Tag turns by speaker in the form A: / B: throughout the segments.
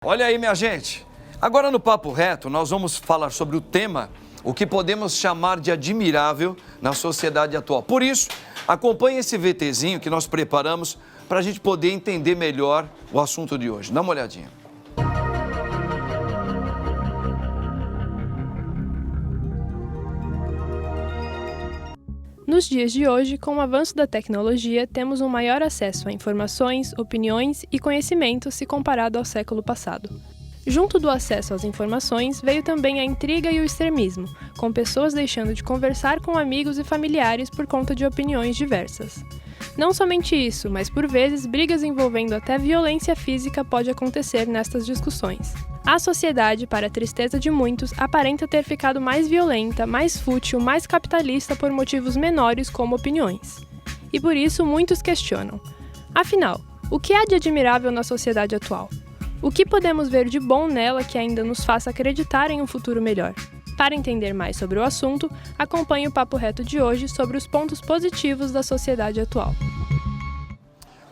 A: Olha aí, minha gente. Agora no Papo Reto, nós vamos falar sobre o tema, o que podemos chamar de admirável na sociedade atual. Por isso, acompanhe esse VTzinho que nós preparamos para a gente poder entender melhor o assunto de hoje. Dá uma olhadinha.
B: Nos dias de hoje, com o avanço da tecnologia, temos um maior acesso a informações, opiniões e conhecimentos se comparado ao século passado. Junto do acesso às informações, veio também a intriga e o extremismo, com pessoas deixando de conversar com amigos e familiares por conta de opiniões diversas. Não somente isso, mas por vezes brigas envolvendo até violência física pode acontecer nestas discussões. A sociedade, para a tristeza de muitos, aparenta ter ficado mais violenta, mais fútil, mais capitalista por motivos menores como opiniões. E por isso muitos questionam. Afinal, o que há de admirável na sociedade atual? O que podemos ver de bom nela que ainda nos faça acreditar em um futuro melhor? Para entender mais sobre o assunto, acompanhe o Papo Reto de hoje sobre os pontos positivos da sociedade atual.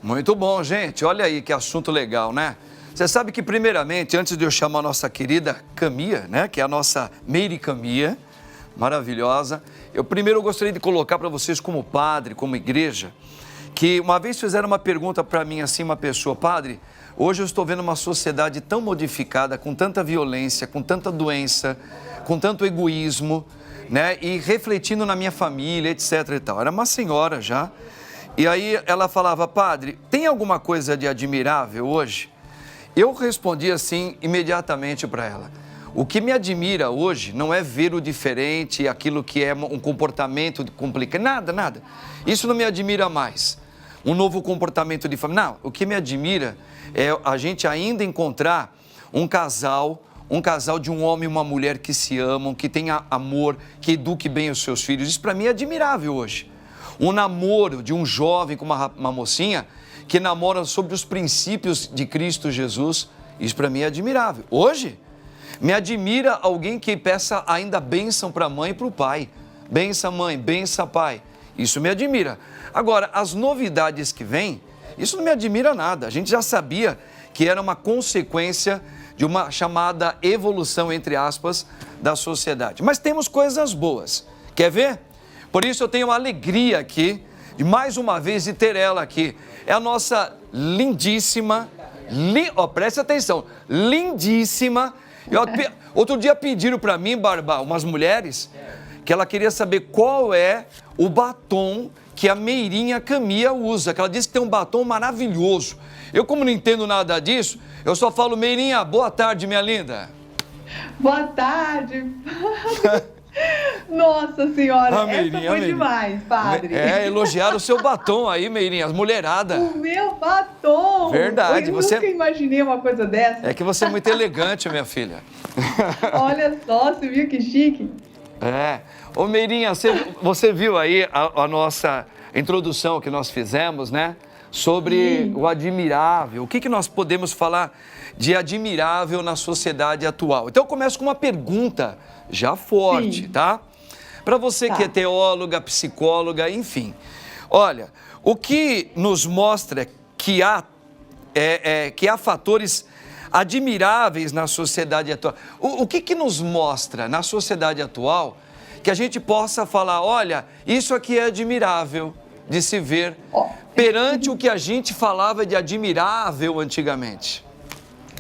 A: Muito bom, gente. Olha aí que assunto legal, né? Você sabe que, primeiramente, antes de eu chamar a nossa querida Camia, né, que é a nossa Meire Camia, maravilhosa, eu primeiro gostaria de colocar para vocês como padre, como igreja, que uma vez fizeram uma pergunta para mim assim, uma pessoa, padre, hoje eu estou vendo uma sociedade tão modificada, com tanta violência, com tanta doença, com tanto egoísmo, né, e refletindo na minha família, etc e tal. Era uma senhora já, e aí ela falava, padre, tem alguma coisa de admirável hoje? Eu respondi assim imediatamente para ela. O que me admira hoje não é ver o diferente, aquilo que é um comportamento complicado, nada. Isso não me admira mais. Um novo comportamento de família. Não, o que me admira é a gente ainda encontrar um casal de um homem e uma mulher que se amam, que tenha amor, que eduque bem os seus filhos. Isso para mim é admirável hoje. Um namoro de um jovem com uma mocinha que namora sobre os princípios de Cristo Jesus, isso para mim é admirável. Hoje, me admira alguém que peça ainda bênção para a mãe e para o pai. Benção mãe, benção pai. Isso me admira. Agora, as novidades que vêm, isso não me admira nada. A gente já sabia que era uma consequência de uma chamada evolução, entre aspas, da sociedade. Mas temos coisas boas. Quer ver? Por isso eu tenho a alegria aqui, de mais uma vez, de ter ela aqui. É a nossa lindíssima, preste atenção, lindíssima. Outro dia pediram para mim, Barbá, umas mulheres, que ela queria saber qual é o batom que a Meirinha Camia usa, que ela disse que tem um batom maravilhoso. Eu, como não entendo nada disso, eu só falo, Meirinha, boa tarde, minha linda.
C: Boa tarde. Nossa senhora, Meirinha, essa foi demais, padre.
A: Elogiaram o seu batom aí, Meirinha, as mulheradas.
C: O meu batom.
A: Verdade.
C: Eu nunca imaginei uma coisa dessa.
A: É que você é muito elegante, minha filha.
C: Olha só, você viu que chique?
A: Ô Meirinha, você viu aí a nossa introdução que nós fizemos, né? Sobre o admirável. O que nós podemos falar de admirável na sociedade atual? Então eu começo com uma pergunta já forte, tá? Para você que é teóloga, psicóloga, enfim. Olha, o que nos mostra que há fatores admiráveis na sociedade atual. O que nos mostra na sociedade atual que a gente possa falar, olha, isso aqui é admirável de se ver perante o que a gente falava de admirável antigamente?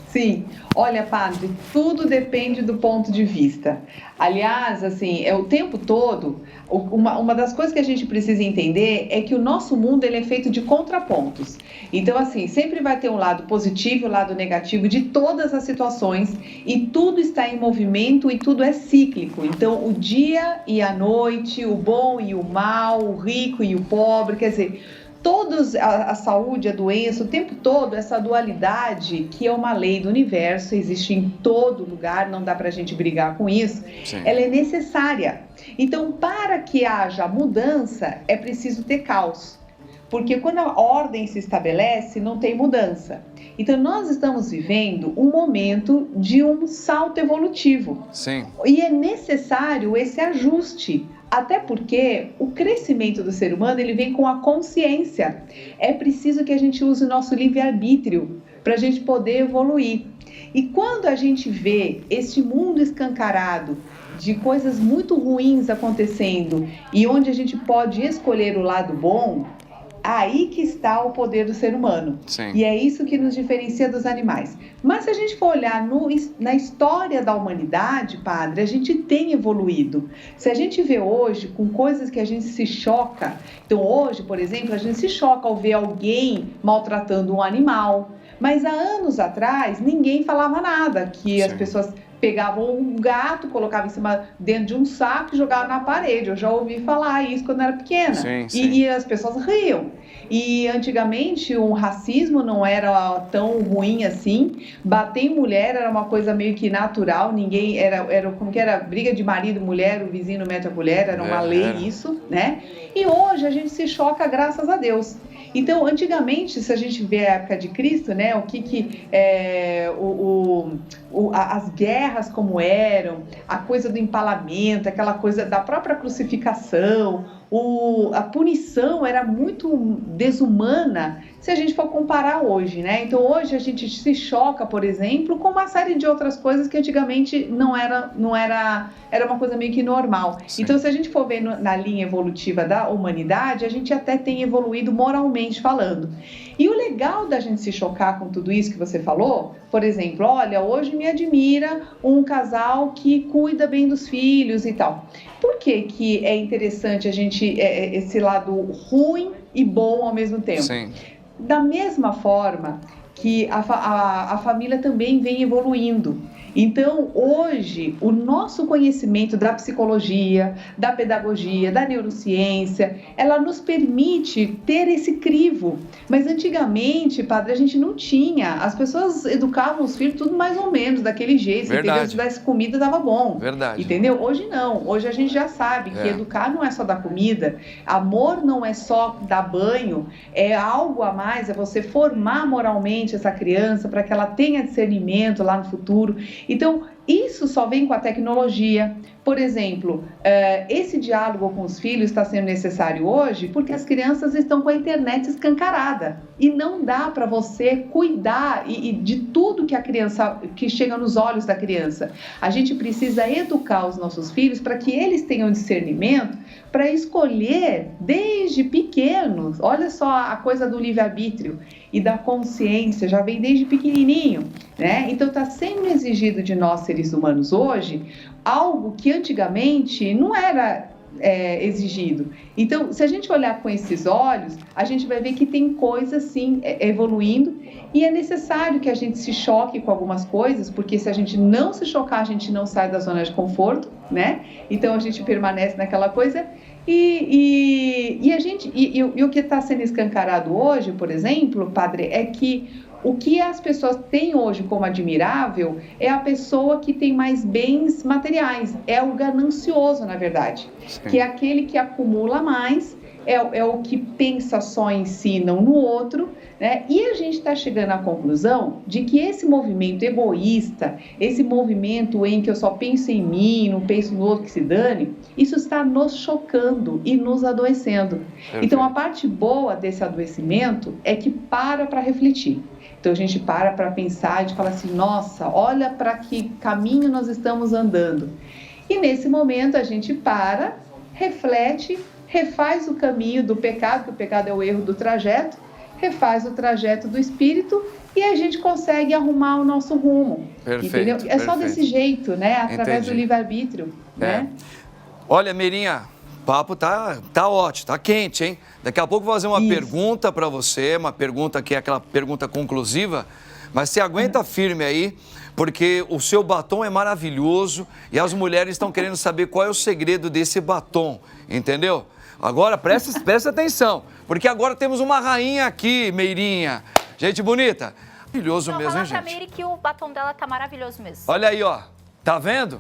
C: Sim, olha, padre, tudo depende do ponto de vista. Aliás, assim, o tempo todo, uma das coisas que a gente precisa entender é que o nosso mundo ele é feito de contrapontos. Então, assim, sempre vai ter um lado positivo e um lado negativo de todas as situações e tudo está em movimento e tudo é cíclico. Então, o dia e a noite, o bom e o mal, o rico e o pobre, quer dizer, todos, a saúde, a doença, o tempo todo, essa dualidade, que é uma lei do universo, existe em todo lugar, não dá para a gente brigar com isso, ela é necessária. Então, para que haja mudança, é preciso ter caos. Porque quando a ordem se estabelece, não tem mudança. Então, nós estamos vivendo um momento de um salto evolutivo.
A: Sim.
C: E é necessário esse ajuste. Até porque o crescimento do ser humano ele vem com a consciência. É preciso que a gente use o nosso livre-arbítrio para a gente poder evoluir. E quando a gente vê este mundo escancarado de coisas muito ruins acontecendo e onde a gente pode escolher o lado bom, aí que está o poder do ser humano.
A: Sim.
C: E é isso que nos diferencia dos animais. Mas se a gente for olhar na história da humanidade, padre, a gente tem evoluído. Se a gente vê hoje com coisas que a gente se choca, então hoje, por exemplo, a gente se choca ao ver alguém maltratando um animal, mas há anos atrás ninguém falava nada, que as pessoas pegavam um gato, colocavam em cima, dentro de um saco e jogavam na parede. Eu já ouvi falar isso quando eu era pequena.
A: Sim.
C: E as pessoas riam. E antigamente o racismo não era tão ruim assim. Bater em mulher era uma coisa meio que natural. Ninguém era como que era briga de marido e mulher, o vizinho não mete a colher, era uma lei isso, né? E hoje a gente se choca graças a Deus. Então, antigamente, se a gente vê a época de Cristo, né, as guerras como eram, a coisa do empalamento, aquela coisa da própria crucificação, a punição era muito desumana se a gente for comparar hoje, né? Então, hoje a gente se choca, por exemplo, com uma série de outras coisas que antigamente não era uma coisa meio que normal.
A: Sim.
C: Então, se a gente for ver na linha evolutiva da humanidade, a gente até tem evoluído moralmente falando. E o legal da gente se chocar com tudo isso que você falou, por exemplo, olha, hoje me admira um casal que cuida bem dos filhos e tal. Por que é interessante a gente, esse lado ruim e bom ao mesmo tempo?
A: Sim.
C: Da mesma forma que a família também vem evoluindo. Então, hoje, o nosso conhecimento da psicologia, da pedagogia, da neurociência, ela nos permite ter esse crivo. Mas antigamente, padre, a gente não tinha. As pessoas educavam os filhos tudo mais ou menos daquele jeito.
A: Verdade.
C: Se desse comida, dava bom.
A: Verdade.
C: Entendeu? Hoje não. Hoje a gente já sabe que educar não é só dar comida, amor não é só dar banho, é algo a mais, é você formar moralmente essa criança para que ela tenha discernimento lá no futuro. Então, isso só vem com a tecnologia. Por exemplo, esse diálogo com os filhos está sendo necessário hoje porque as crianças estão com a internet escancarada e não dá para você cuidar de tudo que chega nos olhos da criança. A gente precisa educar os nossos filhos para que eles tenham discernimento para escolher desde pequenos. Olha só a coisa do livre-arbítrio e da consciência, já vem desde pequenininho, né? Então está sendo exigido de nós seres humanos hoje algo que antigamente não era exigido. Então, se a gente olhar com esses olhos, a gente vai ver que tem coisas sim evoluindo e é necessário que a gente se choque com algumas coisas, porque se a gente não se chocar, a gente não sai da zona de conforto, né? Então a gente permanece naquela coisa e o que está sendo escancarado hoje, por exemplo, padre, é que o que as pessoas têm hoje como admirável é a pessoa que tem mais bens materiais, é o ganancioso, na verdade. Sim. Que é aquele que acumula mais, é o que pensa só em si, não no outro, né? E a gente está chegando à conclusão de que esse movimento egoísta, esse movimento em que eu só penso em mim, não penso no outro que se dane, isso está nos chocando e nos adoecendo. Então, a parte boa desse adoecimento é que para refletir. Então a gente para pensar, a gente fala assim, nossa, olha para que caminho nós estamos andando. E nesse momento a gente para, reflete, refaz o caminho do pecado, que o pecado é o erro do trajeto, refaz o trajeto do espírito e a gente consegue arrumar o nosso rumo.
A: Perfeito,
C: entendeu? É só desse jeito, né? Através do livre-arbítrio. Né?
A: Olha, Meirinha, o papo tá ótimo, tá quente, hein? Daqui a pouco eu vou fazer uma pergunta para você, uma pergunta que é aquela pergunta conclusiva, mas você aguenta firme aí, porque o seu batom é maravilhoso e as mulheres estão querendo saber qual é o segredo desse batom, entendeu? Agora, presta atenção, porque agora temos uma rainha aqui, Meirinha. Gente bonita. Maravilhoso mesmo, hein, gente?
D: Fala pra Meire que o batom dela tá maravilhoso mesmo.
A: Olha aí, ó. Tá vendo?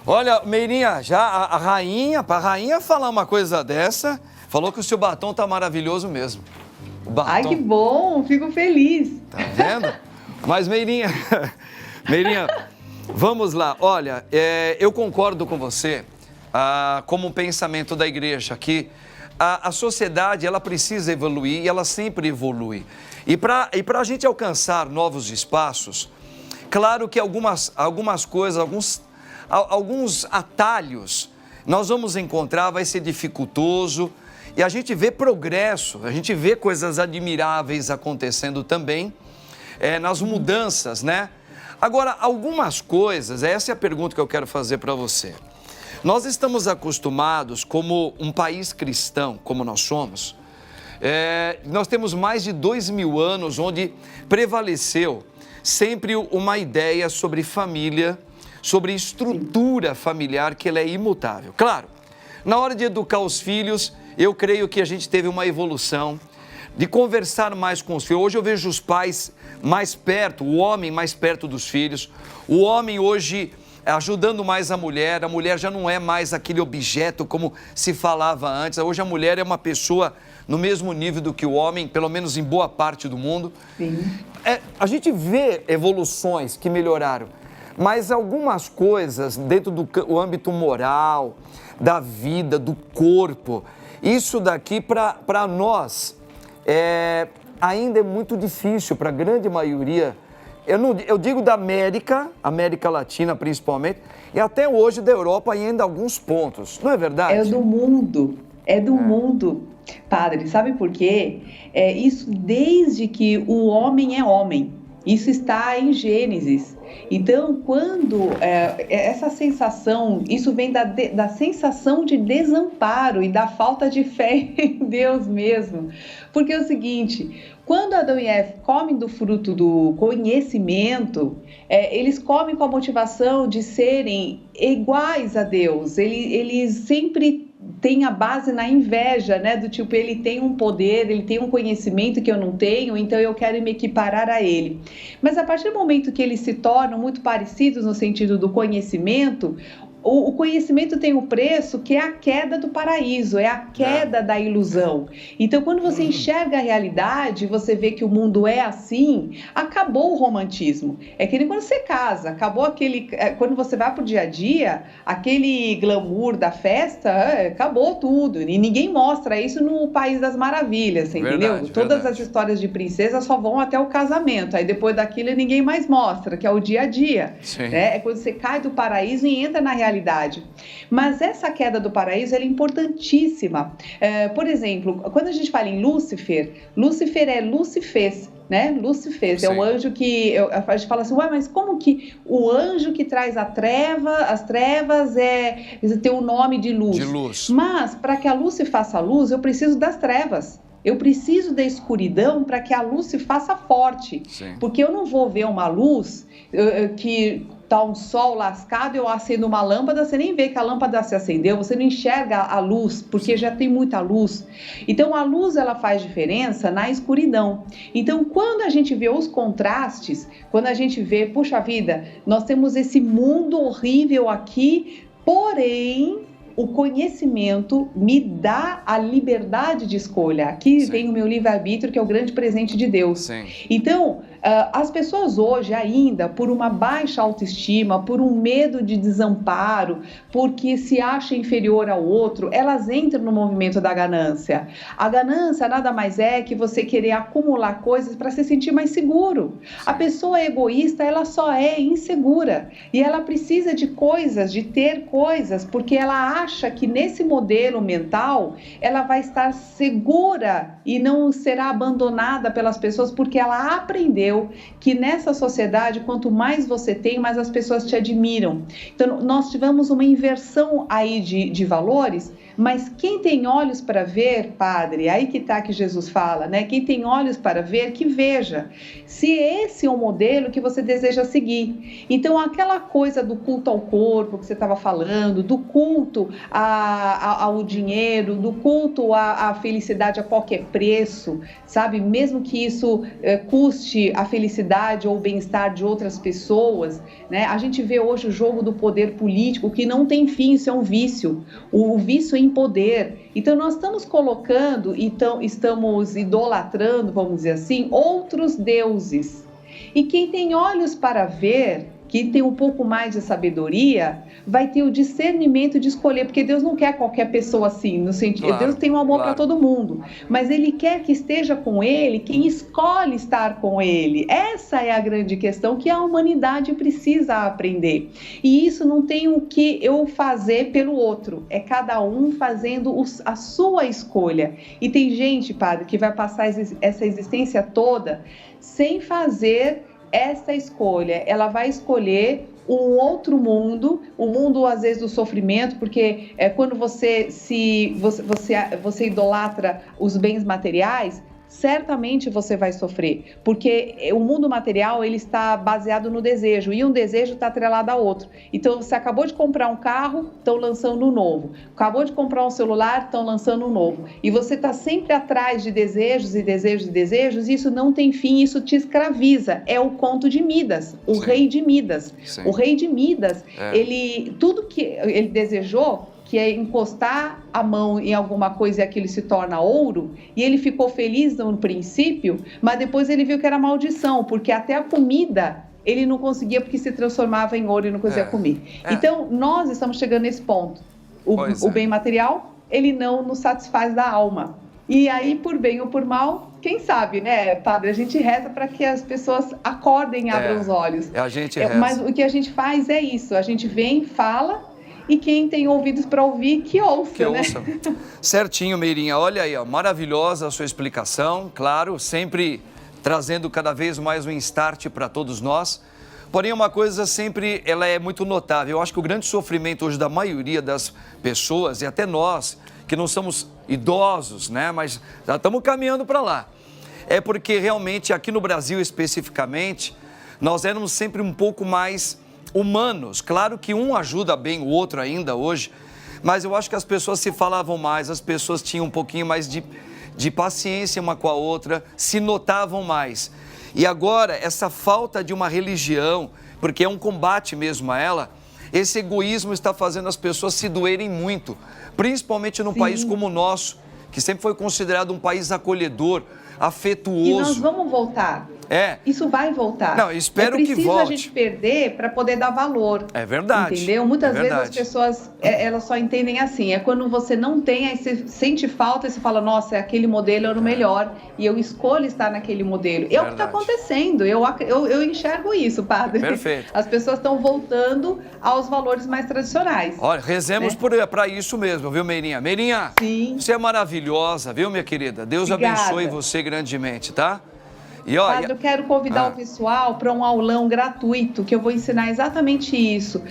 A: Olha, Meirinha, já a rainha, pra rainha falar uma coisa dessa, falou que o seu batom tá maravilhoso mesmo. O batom.
C: Ai, que bom, fico feliz.
A: Tá vendo? Mas, Meirinha, vamos lá. Olha, eu concordo com você, como um pensamento da igreja, que a sociedade, ela precisa evoluir e ela sempre evolui. E para a gente alcançar novos espaços, claro que algumas coisas, alguns atalhos nós vamos encontrar, vai ser dificultoso, e a gente vê progresso, a gente vê coisas admiráveis acontecendo também, nas mudanças, né? Agora, algumas coisas, essa é a pergunta que eu quero fazer para você. Nós estamos acostumados, como um país cristão, como nós somos, nós temos mais de 2000 anos onde prevaleceu sempre uma ideia sobre família, sobre estrutura familiar, que ela é imutável. Claro, na hora de educar os filhos, eu creio que a gente teve uma evolução de conversar mais com os filhos. Hoje eu vejo os pais mais perto, o homem mais perto dos filhos, o homem hoje ajudando mais a mulher já não é mais aquele objeto como se falava antes. Hoje a mulher é uma pessoa no mesmo nível do que o homem, pelo menos em boa parte do mundo.
C: Sim.
A: A gente vê evoluções que melhoraram, mas algumas coisas dentro do âmbito moral, da vida, do corpo, isso daqui para nós ainda é muito difícil para a grande maioria. Eu digo da América Latina principalmente, e até hoje da Europa ainda alguns pontos, não é verdade?
C: É do mundo, padre, sabe por quê? Isso desde que o homem é homem, isso está em Gênesis. Então, quando essa sensação, isso vem da sensação de desamparo e da falta de fé em Deus mesmo. Porque é o seguinte, quando Adão e Eva comem do fruto do conhecimento, eles comem com a motivação de serem iguais a Deus. Eles sempre têm a base na inveja, né? Do tipo, ele tem um poder, ele tem um conhecimento que eu não tenho, então eu quero me equiparar a ele. Mas a partir do momento que eles se tornam muito parecidos no sentido do conhecimento, o conhecimento tem um preço que é a queda do paraíso, é a queda da ilusão. Então, quando você enxerga a realidade, você vê que o mundo é assim, acabou o romantismo. É que nem quando você casa, acabou aquele... Quando você vai pro dia a dia, aquele glamour da festa, acabou tudo. E ninguém mostra isso no País das Maravilhas, você entendeu? Todas as histórias de princesa só vão até o casamento. Aí depois daquilo ninguém mais mostra, que é o dia a dia. Né? É quando você cai do paraíso e entra na realidade. Mas essa queda do paraíso ela é importantíssima. Por exemplo, quando a gente fala em Lúcifer, Lúcifer é Lucifez, né? Lucifez é o anjo que... A gente fala assim, ué, mas como que o anjo que traz as trevas tem o nome de luz? De luz. Mas, para que a luz se faça luz, eu preciso das trevas. Eu preciso da escuridão para que a luz se faça forte. Sim. Porque eu não vou ver uma luz que... Está um sol lascado, eu acendo uma lâmpada, você nem vê que a lâmpada se acendeu, você não enxerga a luz, porque já tem muita luz. Então, a luz, ela faz diferença na escuridão. Então, quando a gente vê os contrastes, quando a gente vê, puxa vida, nós temos esse mundo horrível aqui, porém... O conhecimento me dá a liberdade de escolha. Aqui vem o meu livre-arbítrio, que é o grande presente de Deus. Sim. Então, as pessoas hoje ainda, por uma baixa autoestima, por um medo de desamparo, porque se acha inferior ao outro, elas entram no movimento da ganância. A ganância nada mais é que você querer acumular coisas para se sentir mais seguro. A pessoa egoísta, ela só é insegura. E ela precisa de coisas, de ter coisas, porque ela acha que nesse modelo mental ela vai estar segura e não será abandonada pelas pessoas, porque ela aprendeu que nessa sociedade, quanto mais você tem, mais as pessoas te admiram. Então, nós tivemos uma inversão aí de valores, mas quem tem olhos para ver, padre, aí que está que Jesus fala, né? Quem tem olhos para ver, que veja. Se esse é o modelo que você deseja seguir. Então, aquela coisa do culto ao corpo que você estava falando, do culto ao dinheiro, do culto à felicidade a qualquer preço, sabe? Mesmo que isso custe a felicidade ou o bem-estar de outras pessoas, né? A gente vê hoje o jogo do poder político que não tem fim, isso é um vício. O vício em poder. Então, nós estamos colocando, estamos idolatrando, vamos dizer assim, outros deuses. E quem tem olhos para ver, que tem um pouco mais de sabedoria, vai ter o discernimento de escolher, porque Deus não quer qualquer pessoa assim, no sentido,
A: Claro,
C: Deus tem um amor
A: claro.
C: para todo mundo, mas Ele quer que esteja com Ele quem escolhe estar com Ele. Essa é a grande questão que a humanidade precisa aprender. E isso não tem o que eu fazer pelo outro, é cada um fazendo a sua escolha. E tem gente, padre, que vai passar essa existência toda sem fazer essa escolha. Ela vai escolher um outro mundo, o mundo às vezes do sofrimento, porque quando você idolatra os bens materiais, certamente você vai sofrer, porque o mundo material ele está baseado no desejo, e um desejo está atrelado a outro. Então você acabou de comprar um carro, estão lançando um novo, acabou de comprar um celular, estão lançando um novo, e você está sempre atrás de desejos e desejos e desejos, e isso não tem fim, isso te escraviza. É o conto de Midas, o rei de Midas. O rei de Midas, tudo que ele desejou, que é encostar a mão em alguma coisa e aquilo se torna ouro, e ele ficou feliz no princípio, mas depois ele viu que era maldição, porque até a comida ele não conseguia, porque se transformava em ouro e não conseguia comer. Então, nós estamos chegando nesse ponto. O bem material, ele não nos satisfaz da alma. E aí, por bem ou por mal, quem sabe, né, padre? A gente reza para que as pessoas acordem e abram os olhos.
A: A gente reza.
C: Mas o que a gente faz é isso, a gente vem, fala, e quem tem ouvidos para ouvir, que ouça,
A: que ouça. Certinho, Meirinha. Olha aí, ó, maravilhosa a sua explicação, claro, sempre trazendo cada vez mais um start para todos nós. Porém, uma coisa sempre, ela é muito notável. Eu acho que o grande sofrimento hoje da maioria das pessoas, e até nós, que não somos idosos, né, mas já estamos caminhando para lá, é porque realmente aqui no Brasil especificamente, nós éramos sempre um pouco mais humanos. Claro que um ajuda bem o outro ainda hoje, mas eu acho que as pessoas se falavam mais, as pessoas tinham um pouquinho mais de paciência uma com a outra, se notavam mais. E agora, essa falta de uma religião, porque é um combate mesmo a ela, esse egoísmo está fazendo as pessoas se doerem muito, principalmente num país como o nosso, que sempre foi considerado um país acolhedor, afetuoso.
C: E nós vamos voltar. Isso vai voltar.
A: Não, espero que volte.
C: É preciso a gente perder para poder dar valor.
A: É verdade.
C: Entendeu? Muitas vezes as pessoas, elas só entendem assim, é quando você não tem, aí você sente falta e você fala, nossa, aquele modelo era o melhor e eu escolho estar naquele modelo. É o que está acontecendo, eu enxergo isso, padre.
A: Perfeito.
C: As pessoas estão voltando aos valores mais tradicionais.
A: Olha, rezemos para isso mesmo, viu, Meirinha? Meirinha,
C: sim,
A: você é maravilhosa, viu, minha querida? Deus
C: obrigada.
A: Abençoe você grandemente, tá?
C: E, ó, padre, eu quero convidar o pessoal para um aulão gratuito, que eu vou ensinar exatamente isso.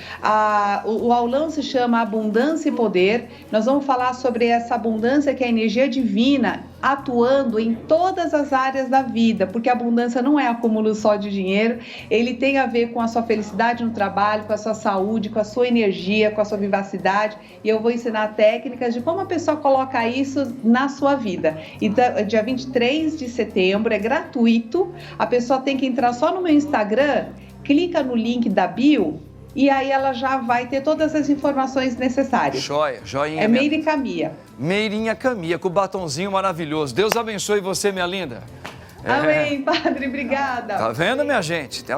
C: O aulão se chama Abundância e Poder. Nós vamos falar sobre essa abundância, que é a energia divina, atuando em todas as áreas da vida, porque a abundância não é acúmulo só de dinheiro, ele tem a ver com a sua felicidade no trabalho, com a sua saúde, com a sua energia, com a sua vivacidade, e eu vou ensinar técnicas de como a pessoa coloca isso na sua vida. Então, dia 23 de setembro, é gratuito, a pessoa tem que entrar só no meu Instagram, clica no link da bio, e aí ela já vai ter todas as informações necessárias.
A: Joinha.
C: É Meire Camia.
A: Meirinha Camia, com o batonzinho maravilhoso. Deus abençoe você, minha linda.
C: Amém, padre, obrigada.
A: Tá vendo, minha gente? Tem